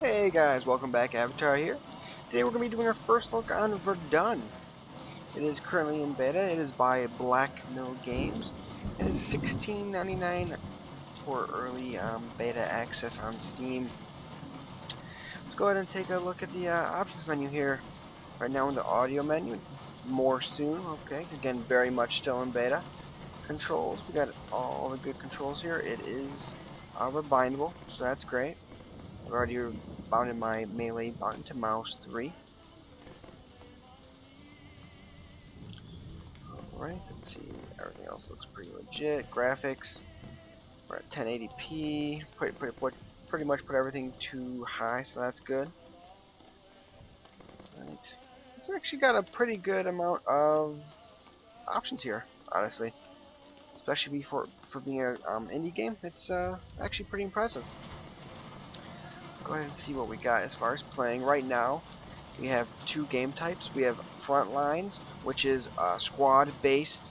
Hey guys, welcome back. Avatar here. Today we're going to be doing our first look on Verdun. It is currently in beta. It is by Black Mill Games. It is $16.99 for early beta access on Steam. Let's go ahead and take a look at the options menu here. Right now in the audio menu. More soon. Okay, again, very much still in beta. Controls. We got all the good controls here. It is rebindable, so that's great. I've already bounded my melee button to mouse 3. Alright, let's see. Everything else looks pretty legit. Graphics. We're at 1080p. Pretty much put everything too high, so that's good. Right. It's actually got a pretty good amount of options here, honestly. Especially for being an indie game, it's actually pretty impressive. Go ahead and see what we got as far as playing. Right now, we have two game types. We have Frontlines, which is squad-based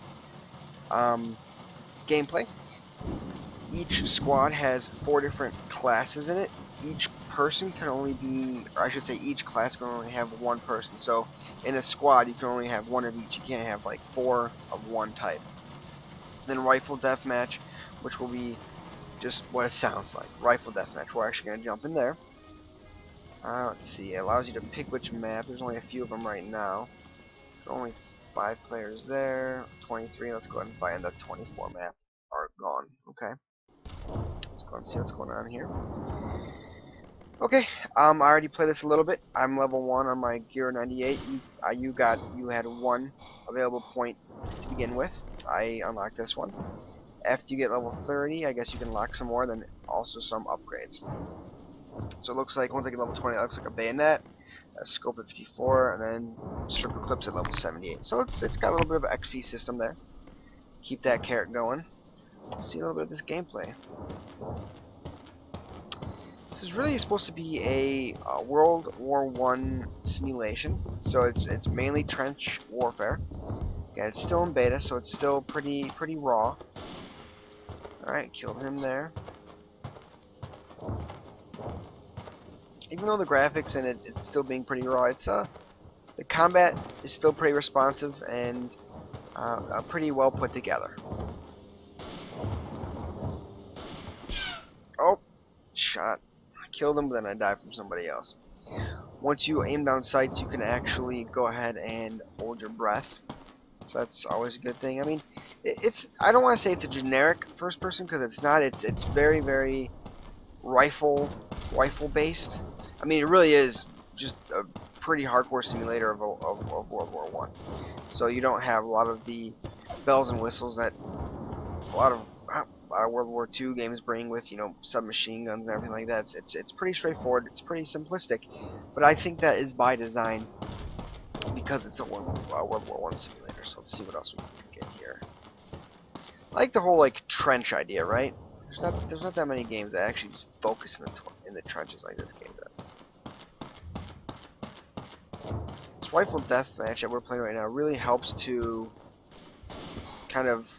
gameplay. Each squad has 4 different classes in it. Each person can only be, or I should say each class can only have one person. So in a squad, you can only have one of each. You can't have like 4 of one type. Then Rifle Deathmatch, which will be just what it sounds like. Rifle Deathmatch. We're actually going to jump in there. Let's see. It allows you to pick which map. There's only a few of them right now. Only 5 players there. 23. Let's go ahead and find the 24 map. Are gone. Okay. Let's go and see what's going on here. Okay. I already played this a little bit. I'm level 1 on my Gear 98. You had 1 available point to begin with. I unlocked this one. After you get level 30, I guess you can lock some more, then also some upgrades. So it looks like once I get level 20, it looks like a bayonet, a scope at 54, and then stripper clips at level 78. So it's got a little bit of an XP system there. Keep that carrot going. Let's see a little bit of this gameplay. This is really supposed to be a World War I simulation. So it's mainly trench warfare. Yeah, it's still in beta, so it's still pretty raw. Alright, killed him there. Even though the graphics and it's still being pretty raw, it's the combat is still pretty responsive and pretty well put together. Oh, shot! I killed him, but then I died from somebody else. Once you aim down sights, you can actually go ahead and hold your breath. So that's always a good thing. I mean, I don't want to say it's a generic first person because it's not. It's very rifle based. I mean, it really is just a pretty hardcore simulator of World War I. So you don't have a lot of the bells and whistles that a lot of World War II games bring with, you know, submachine guns and everything like that. It's pretty straightforward. It's pretty simplistic, but I think that is by design because it's a World War I simulator. So let's see what else we can get here. I like the whole like trench idea, right? There's not that many games that actually just focus in the trenches like this game does. This Rifle Deathmatch that we're playing right now really helps to kind of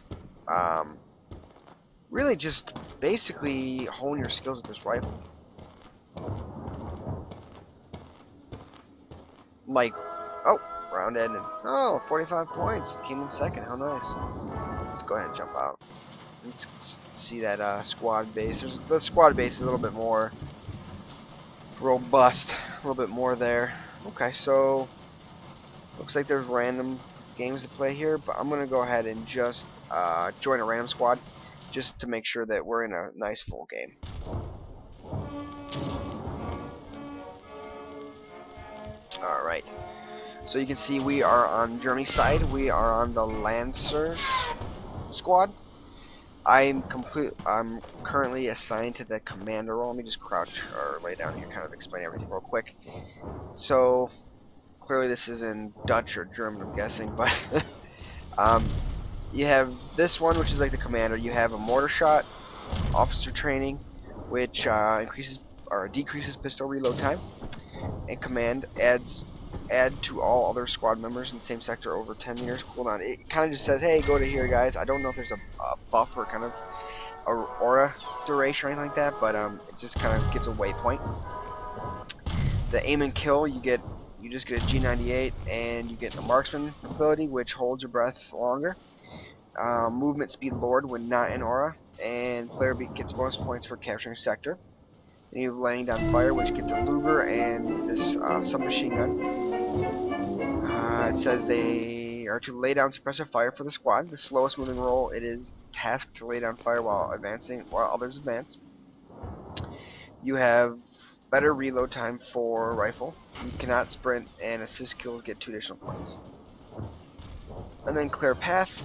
really just basically hone your skills with this rifle. Like, oh, round ended. Oh, 45 points. Came in second. How nice. Let's go ahead and jump out. Let's see that squad base. The squad base is a little bit more robust, a little bit more there. Okay, so looks like there's random games to play here, but I'm gonna go ahead and just join a random squad, just to make sure that we're in a nice full game. All right. So you can see we are on Germany's side. We are on the Lancers squad. I'm currently assigned to the commander role. Let me just crouch or lay down here, kind of explain everything real quick. So clearly this is in Dutch or German, I'm guessing, but you have this one, which is like the commander. You have a mortar shot, officer training, which increases or decreases pistol reload time, and command add to all other squad members in the same sector over 10 meters cooldown. It kind of just says, hey, go to here, guys. I don't know if there's a buff or kind of aura duration or anything like that, but it just kind of gives a waypoint. The aim and kill, you just get a G98 and you get a marksman ability, which holds your breath longer. Movement speed Lord when not in aura, and player gets bonus points for capturing sector. Then you have laying down fire, which gets a Luger and this submachine gun. It says they are to lay down suppressive fire for the squad. The slowest moving role, it is tasked to lay down fire while others advance. You have better reload time for rifle. You cannot sprint, and assist kills get 2 additional points. And then clear path.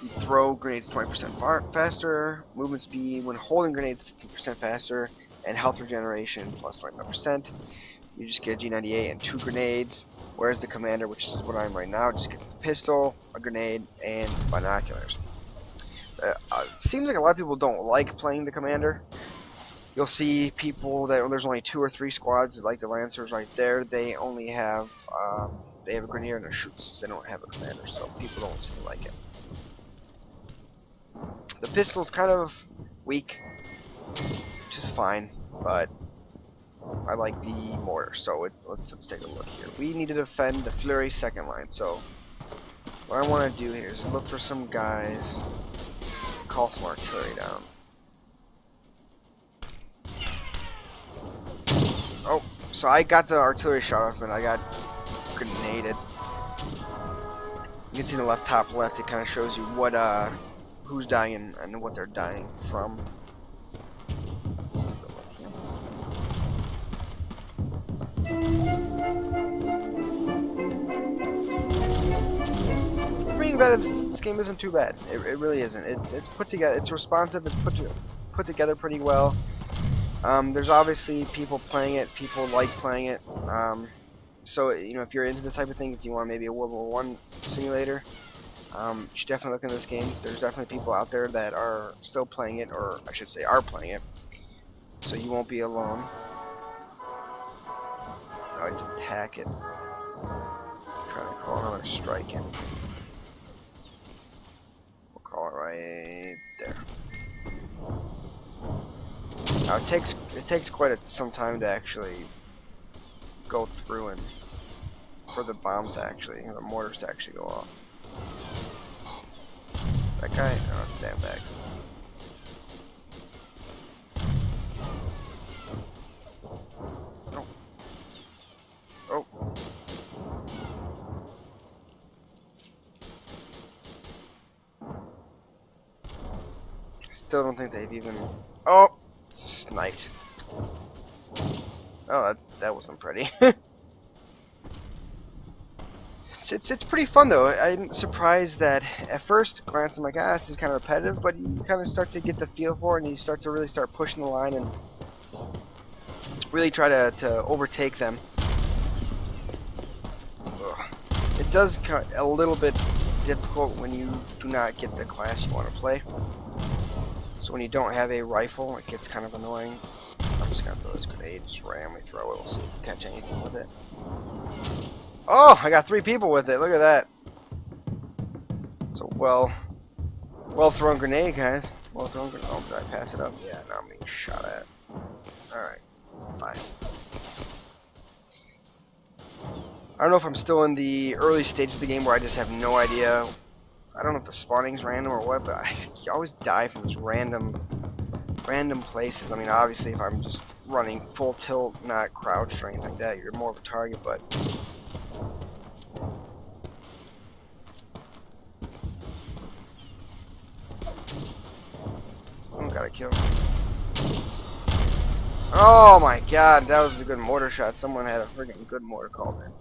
You throw grenades 20% faster, movement speed when holding grenades 50% faster, and health regeneration plus 25%. You just get a G98 and 2 grenades, whereas the commander, which is what I'm right now, just gets the pistol, a grenade, and binoculars. It seems like a lot of people don't like playing the commander. You'll see people that there's only 2 or 3 squads, like the Lancers right there. They only have a grenadier and a truce. They don't have a commander, so people don't seem to like it. The pistol's kind of weak, which is fine, but I like the mortar. So let's take a look here. We need to defend the Fleury second line. So what I want to do here is look for some guys, call some artillery down. Oh, so I got the artillery shot off, but I got grenaded. You can see in the top left, it kind of shows you what who's dying and what they're dying from. Let's take a look here. Being better, this game isn't too bad. It really isn't. It's put together. It's responsive. It's put together pretty well. There's obviously people playing it. People like playing it. So if you're into this type of thing, if you want maybe a World War I simulator, you should definitely look into this game. There's definitely people out there that are still playing it, or I should say are playing it. So you won't be alone. I would attack it. Trying to call another strike in. We'll call it right there. Now it takes quite some time to actually go through and for the bombs to actually, the mortars to actually go off. That guy, no, stand back. Oh. Oh. Still don't think they've even. Oh, sniped. Oh, that wasn't pretty. It's pretty fun though. I'm surprised that at first glance I'm like, this is kind of repetitive, but you kind of start to get the feel for it, and you start pushing the line and really try to overtake them. Ugh. It does cut a little bit difficult when you do not get the class you want to play. So when you don't have a rifle, it gets kind of annoying. I'm just gonna throw this grenade, just randomly throw it. We'll see if we catch anything with it. Oh, I got 3 people with it. Look at that. So well thrown grenade, guys. Well thrown grenade. Oh, did I pass it up? Yeah, now I'm being shot at. Alright, fine. I don't know if I'm still in the early stage of the game where I just have no idea. I don't know if the spawning's random or what, but I always die from these random places. I mean, obviously, if I'm just running full tilt, not crouched or anything like that, you're more of a target, but oh, got a kill. Oh my god, that was a good mortar shot. Someone had a friggin' good mortar call there.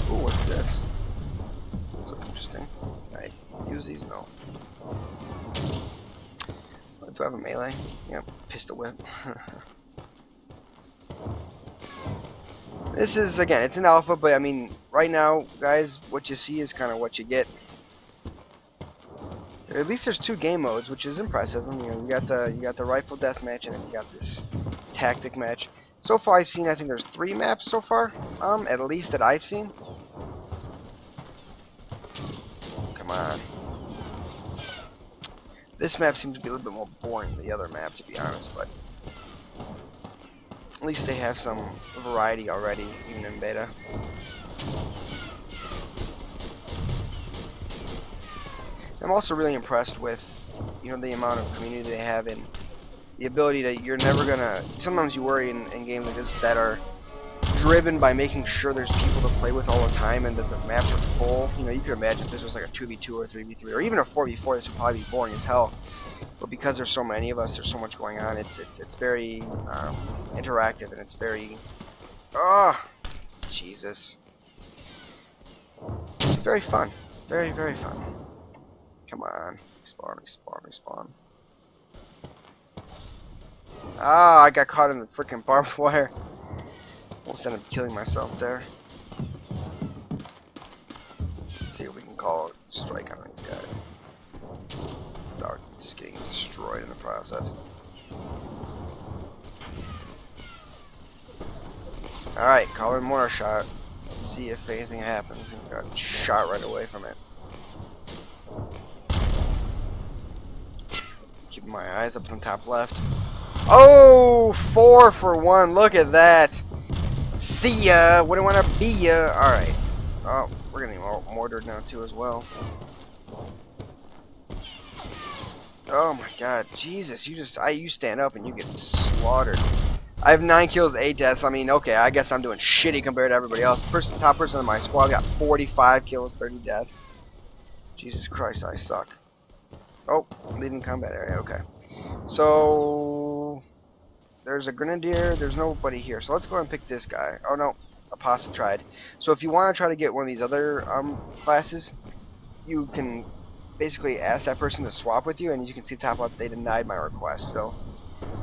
Ooh, what's this? This looks interesting. Can I use these? No. Do I have a melee? Yeah, pistol whip. This is, again, it's an alpha, but I mean, right now, guys, what you see is kind of what you get. At least there's 2 game modes, which is impressive. I mean, you got the rifle deathmatch, and then you got this tactic match. So far, I've seen, I think there's 3 maps so far, at least that I've seen. Come on. This map seems to be a little bit more boring than the other map, to be honest, but at least they have some variety already, even in beta. I'm also really impressed with, you know, the amount of community they have and the ability to, you're never gonna, sometimes you worry in games like this that are driven by making sure there's people to play with all the time and that the maps are full. You know, you could imagine if this was like a 2v2 or 3v3 or even a 4v4, this would probably be boring as hell. But because there's so many of us, there's so much going on, it's very interactive and it's very, Jesus. It's very fun. Very, very fun. Come on. Respawn, respawn, respawn. Ah, I got caught in the freaking barbed wire. Almost ended up killing myself there. Let's see if we can call a strike on these guys. Dog just getting destroyed in the process. Alright, call in mortar shot. Let's see if anything happens. And got shot right away from it. Keeping my eyes up on top left. Oh, 4 for 1. Look at that. See ya. Wouldn't want to be ya. Alright. Oh, we're getting mortared now too as well. Oh my god. Jesus, you stand up and you get slaughtered. I have 9 kills, 8 deaths. I mean, okay, I guess I'm doing shitty compared to everybody else. Top person in my squad got 45 kills, 30 deaths. Jesus Christ, I suck. Oh, leaving combat area. Okay. So there's a grenadier. There's nobody here. So let's go ahead and pick this guy. Oh no, Apostle tried. So if you want to try to get one of these other classes, you can basically ask that person to swap with you, and as you can see top left, they denied my request. So,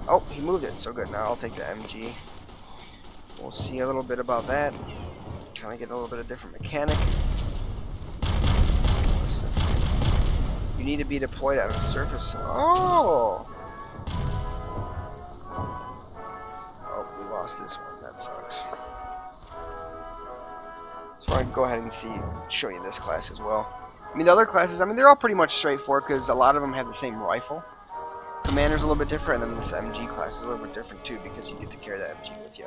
oh, he moved it. So good. Now I'll take the MG. We'll see a little bit about that. Kind of get a little bit of different mechanic. You need to be deployed on a surface. Oh! Oh, we lost this one. That sucks. So I can go ahead and show you this class as well. I mean, the other classes, I mean, they're all pretty much straightforward because a lot of them have the same rifle. Commander's a little bit different, and then this MG class is a little bit different too because you get to carry that MG with you.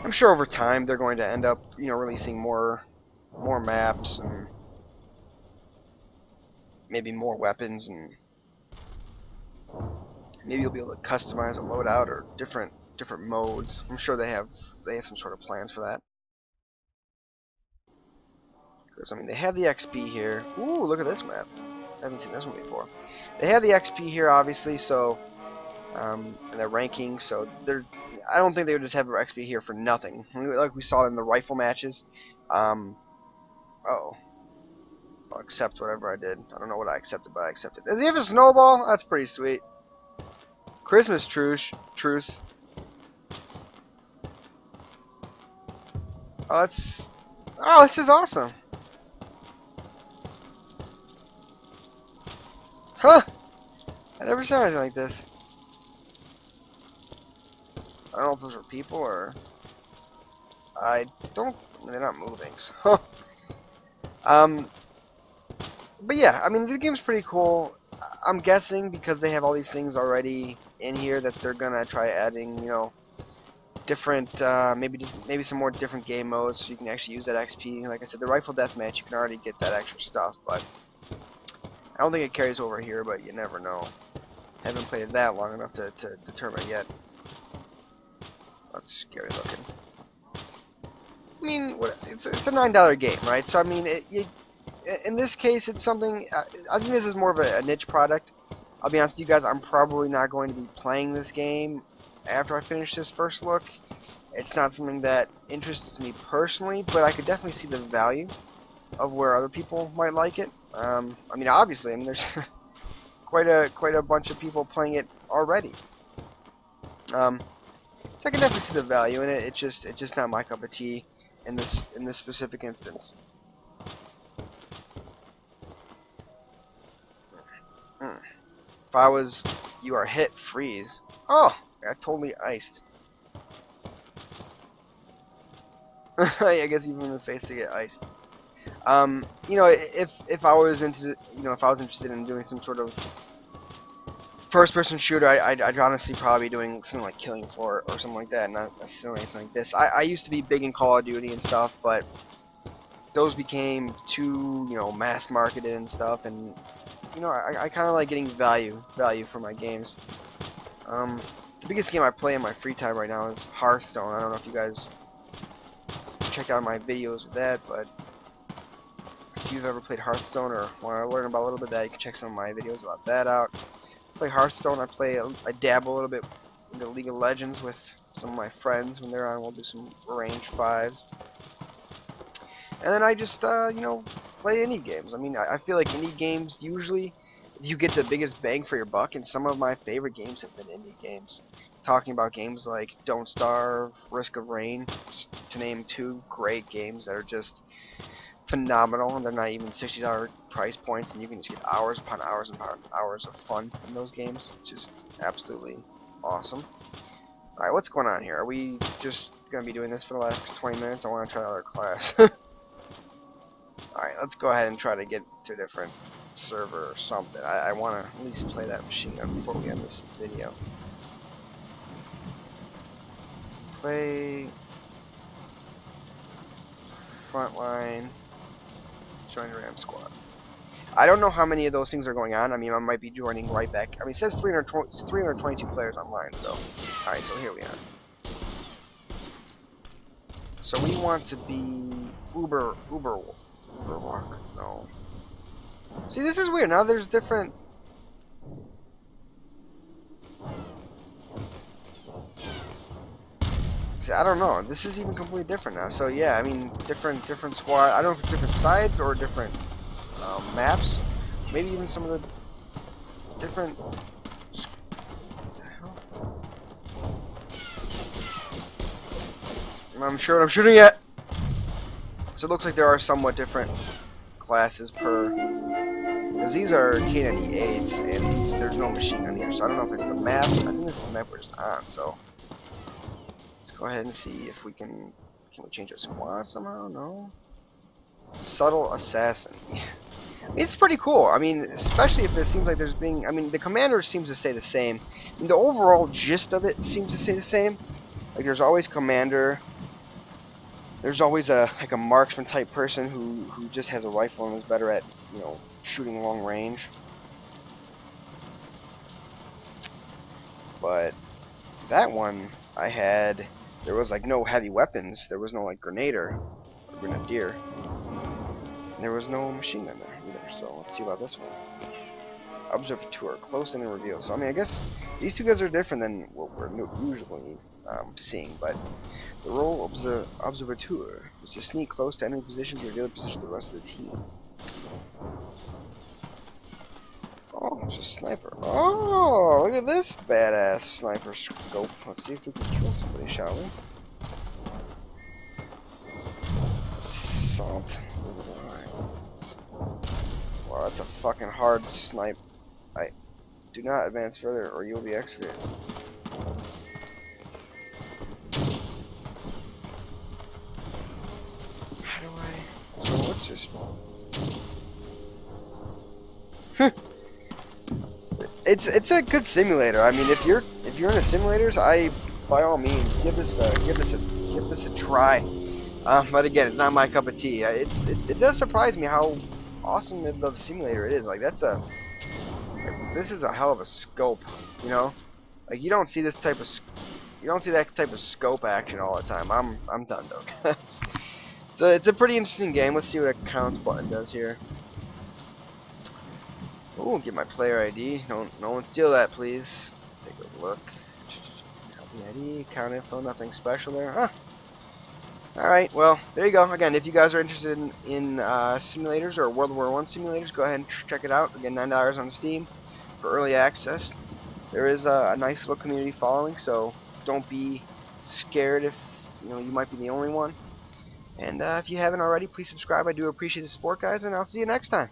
I'm sure over time they're going to end up, you know, releasing more maps and maybe more weapons, and maybe you'll be able to customize a loadout or different modes. I'm sure they have some sort of plans for that. Because I mean, they have the XP here. Ooh, look at this map. I haven't seen this one before. They have the XP here, obviously, so and their ranking. So I don't think they would just have their XP here for nothing, like we saw in the rifle matches. Oh. I'll accept whatever I did. I don't know what I accepted, but I accepted. Does he have a snowball? That's pretty sweet. Christmas truce. Oh, this is awesome. Huh? I never saw anything like this. I don't know if those are people or they're not moving. So. But yeah, I mean, this game's pretty cool. I'm guessing because they have all these things already in here that they're gonna try adding, you know, different, maybe some more different game modes so you can actually use that XP. Like I said, the rifle deathmatch, you can already get that extra stuff, but I don't think it carries over here. But you never know. I haven't played it that long enough to determine yet. That's scary looking. I mean, it's a $9 game, right? So I mean, in this case, it's something. I think this is more of a niche product. I'll be honest with you guys. I'm probably not going to be playing this game after I finish this first look. It's not something that interests me personally, but I could definitely see the value of where other people might like it. I mean, obviously, I mean, there's quite a bunch of people playing it already. So I can definitely see the value in it. It's just not my cup of tea in this specific instance. If I was, you are hit, freeze. Oh, I got totally iced. I guess even in the face to get iced. You know, if I was into, you know, if I was interested in doing some sort of first-person shooter, I'd honestly probably be doing something like Killing Floor or something like that, not necessarily anything like this. I used to be big in Call of Duty and stuff, but those became too, you know, mass marketed and stuff, and you know, I kind of like getting value for my games. The biggest game I play in my free time right now is Hearthstone. I don't know if you guys check out my videos with that, but if you've ever played Hearthstone or want to learn about a little bit of that, you can check some of my videos about that out. I play Hearthstone. I dabble a little bit into League of Legends with some of my friends when they're on. We'll do some range 5s. And then I just, you know, play indie games. I mean, I feel like indie games, usually, you get the biggest bang for your buck, and some of my favorite games have been indie games. Talking about games like Don't Starve, Risk of Rain, just to name 2 great games that are just phenomenal, and they're not even $60 price points, and you can just get hours upon hours upon hours of fun in those games, which is absolutely awesome. Alright, what's going on here? Are we just going to be doing this for the last 20 minutes? I want to try another class. Alright, let's go ahead and try to get to a different server or something. I want to at least play that machine gun before we end this video. Play frontline, join Ram squad. I don't know how many of those things are going on. I mean, I might be joining right back. I mean, it says 322 players online, so... Alright, so here we are. So we want to be Uber walk. No. See, this is weird. Now there's different... See, I don't know. This is even completely different now. So yeah, I mean, different squad. I don't know if it's different sides or different maps. Maybe even some of the different... I'm sure what I'm shooting at. So it looks like there are somewhat different classes per, because these are K98s, and there's no machine gun here, so I don't know if it's the map. I think this is the map we're just on, so let's go ahead and see if we can we change our squad somehow? No. Subtle assassin. It's pretty cool. I mean, especially if it seems like there's being, I mean, the commander seems to stay the same. I mean, the overall gist of it seems to stay the same. Like, there's always commander. There's always a marksman type person who just has a rifle and is better at, you know, shooting long range. But that one I had, there was like no heavy weapons. There was no like grenadier. And there was no machine gun there either. So let's see about this one. Observateur, close in and reveal. So I mean, I guess these 2 guys are different than what we're usually seeing, but the role of the observateur is to sneak close to enemy positions and reveal the position of the rest of the team. Oh, it's a sniper. Oh, look at this badass sniper scope. Let's see if we can kill somebody, shall we? Assault. Wow, that's a fucking hard snipe. Do not advance further or you'll be executed. How do I... So what's this? It's a good simulator. I mean, if you're into simulators, by all means give this a try. But again, it's not my cup of tea. It does surprise me how awesome of a simulator it is. Like, this is a hell of a scope, you know. Like, you don't see that type of scope action all the time. I'm done though. So it's a pretty interesting game. Let's see what a counts button does here. Ooh, get my player ID. No one steal that, please. Let's take a look. Copy ID, count info, nothing special there. Huh. Alright, well, there you go. Again, if you guys are interested in simulators or World War I simulators, go ahead and check it out. Again, $9 on Steam for early access. There is a nice little community following, so don't be scared if you might be the only one. And if you haven't already, please subscribe. I do appreciate the support, guys, and I'll see you next time.